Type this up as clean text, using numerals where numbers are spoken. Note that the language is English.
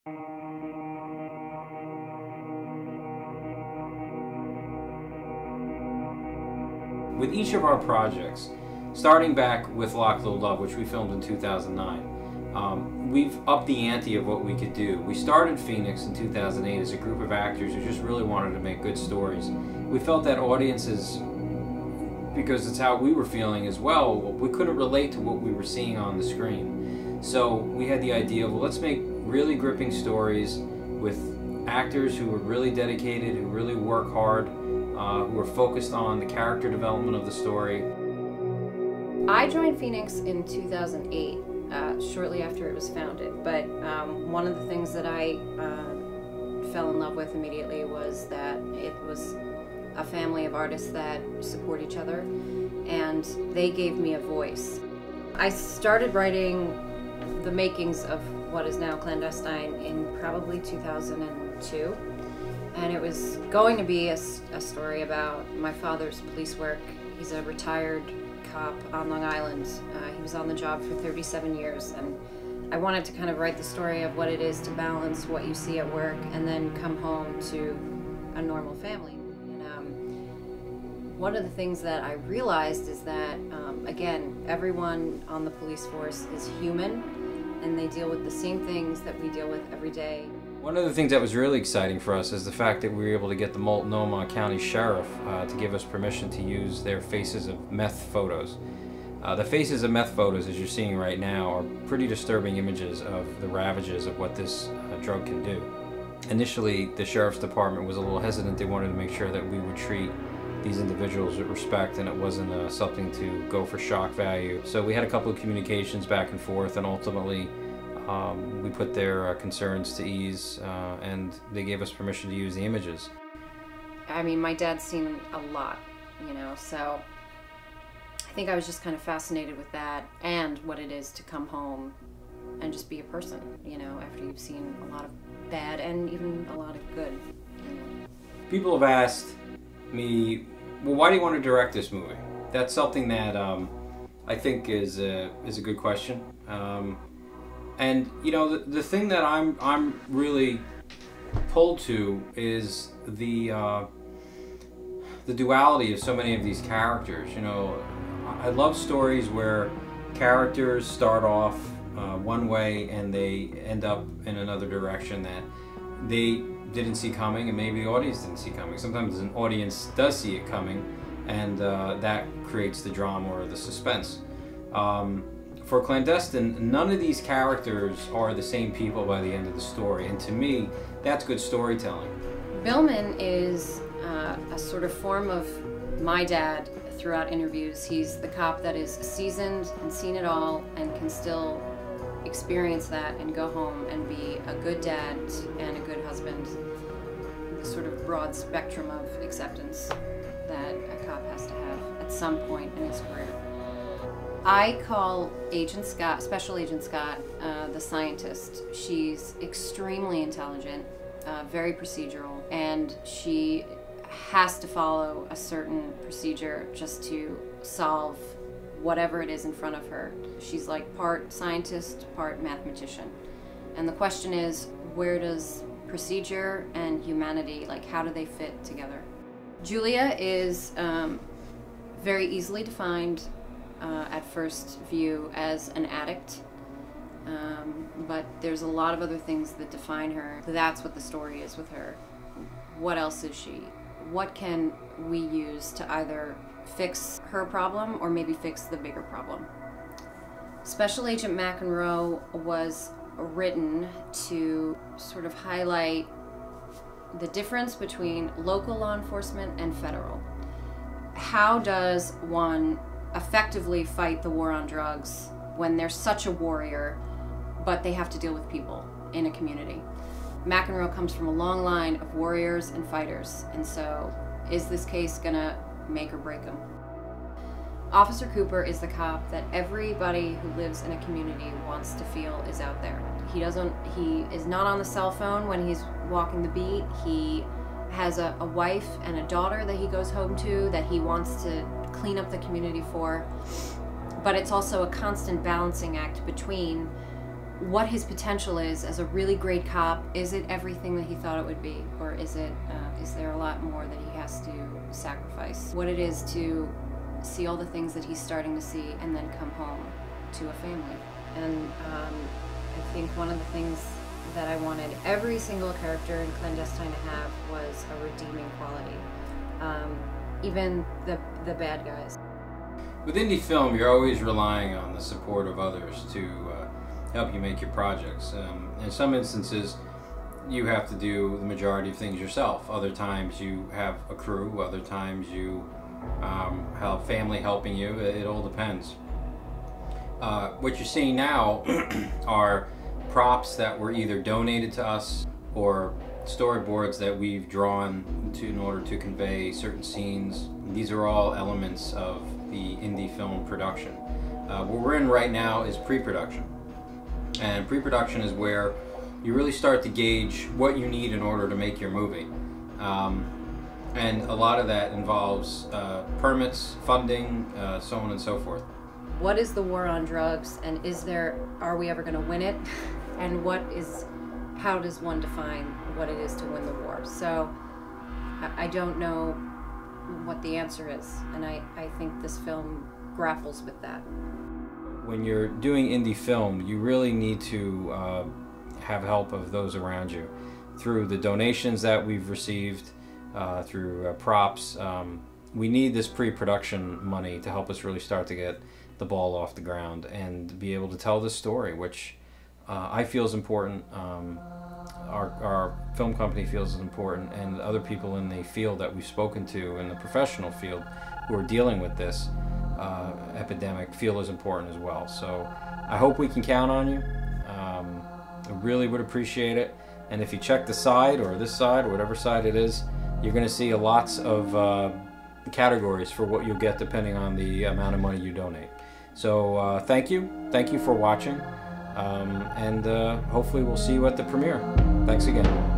With each of our projects, starting back with Lock, Load, Love, which we filmed in 2009, we've upped the ante of what we could do. We started Feenix in 2008 as a group of actors who just really wanted to make good stories. We felt that audiences, because it's how we were feeling as well, we couldn't relate to what we were seeing on the screen. So we had the idea of, well, let's make really gripping stories with actors who are really dedicated, who really work hard, who are focused on the character development of the story. I joined Feenix in 2008, shortly after it was founded, but one of the things that I fell in love with immediately was that it was a family of artists that support each other, and they gave me a voice. I started writing the makings of what is now Clandestine in probably 2002, and it was going to be a story about my father's police work. He's a retired cop on Long Island. He was on the job for 37 years, and I wanted to kind of write the story of what it is to balance what you see at work and then come home to a normal family. And one of the things that I realized is that, again, everyone on the police force is human, and they deal with the same things that we deal with every day. One of the things that was really exciting for us is the fact that we were able to get the Multnomah County Sheriff to give us permission to use their Faces of Meth photos. The Faces of Meth photos, as you're seeing right now, are pretty disturbing images of the ravages of what this drug can do. Initially, the Sheriff's Department was a little hesitant. They wanted to make sure that we would treat these individuals with respect and it wasn't something to go for shock value. So we had a couple of communications back and forth, and ultimately we put their concerns to ease, and they gave us permission to use the images. I mean, my dad's seen a lot, you know, so I think I was just kind of fascinated with that and what it is to come home and just be a person, you know, after you've seen a lot of bad and even a lot of good. You know. People have asked me, well, why do you want to direct this movie? That's something that I think is a good question. And you know, the thing that I'm really pulled to is the duality of so many of these characters. You know, I love stories where characters start off one way and they end up in another direction that they didn't see coming, and maybe the audience didn't see coming. Sometimes an audience does see it coming, and that creates the drama or the suspense. For Clandestine, none of these characters are the same people by the end of the story, and to me, that's good storytelling. Billman is a sort of form of my dad throughout interviews. He's the cop that is seasoned and seen it all and can still experience that and go home and be a good dad and a good husband. The sort of broad spectrum of acceptance that a cop has to have at some point in his career. I call Agent Scott, Special Agent Scott, the scientist. She's extremely intelligent, very procedural, and she has to follow a certain procedure just to solve whatever it is in front of her. She's like part scientist, part mathematician. And the question is, where does procedure and humanity, like how do they fit together? Julia is very easily defined at first view as an addict, but there's a lot of other things that define her. That's what the story is with her. What else is she? What can we use to either fix her problem or maybe fix the bigger problem? Special Agent McEnroe was written to sort of highlight the difference between local law enforcement and federal. How does one effectively fight the war on drugs when they're such a warrior, but they have to deal with people in a community? McEnroe comes from a long line of warriors and fighters, and so is this case gonna make or break him? Officer Cooper is the cop that everybody who lives in a community wants to feel is out there. He is not on the cell phone when he's walking the beat. He has a wife and a daughter that he goes home to that he wants to clean up the community for. But it's also a constant balancing act between what his potential is as a really great cop. Is it everything that he thought it would be, or is there a lot more that he has to sacrifice? What it is to see all the things that he's starting to see and then come home to a family. And I think one of the things that I wanted every single character in Clandestine to have was a redeeming quality, even the bad guys. With indie film, you're always relying on the support of others to help you make your projects. In some instances, you have to do the majority of things yourself. Other times you have a crew, other times you have family helping you. It all depends. What you're seeing now are props that were either donated to us or storyboards that we've drawn in order to convey certain scenes. These are all elements of the indie film production. What we're in right now is pre-production. And pre-production is where you really start to gauge what you need in order to make your movie. And a lot of that involves permits, funding, so on and so forth. What is the war on drugs, and are we ever going to win it? And how does one define what it is to win the war? So I don't know what the answer is, and I think this film grapples with that. When you're doing indie film, you really need to have help of those around you through the donations that we've received, through props. We need this pre-production money to help us really start to get the ball off the ground and be able to tell this story, which I feel is important, our film company feels is important, and other people in the field that we've spoken to in the professional field who are dealing with this epidemic feel is important as well. So I hope we can count on you. I really would appreciate it. And if you check the side, or this side, or whatever side it is, you're going to see lots of categories for what you'll get depending on the amount of money you donate. So thank you for watching, and hopefully we'll see you at the premiere. Thanks again.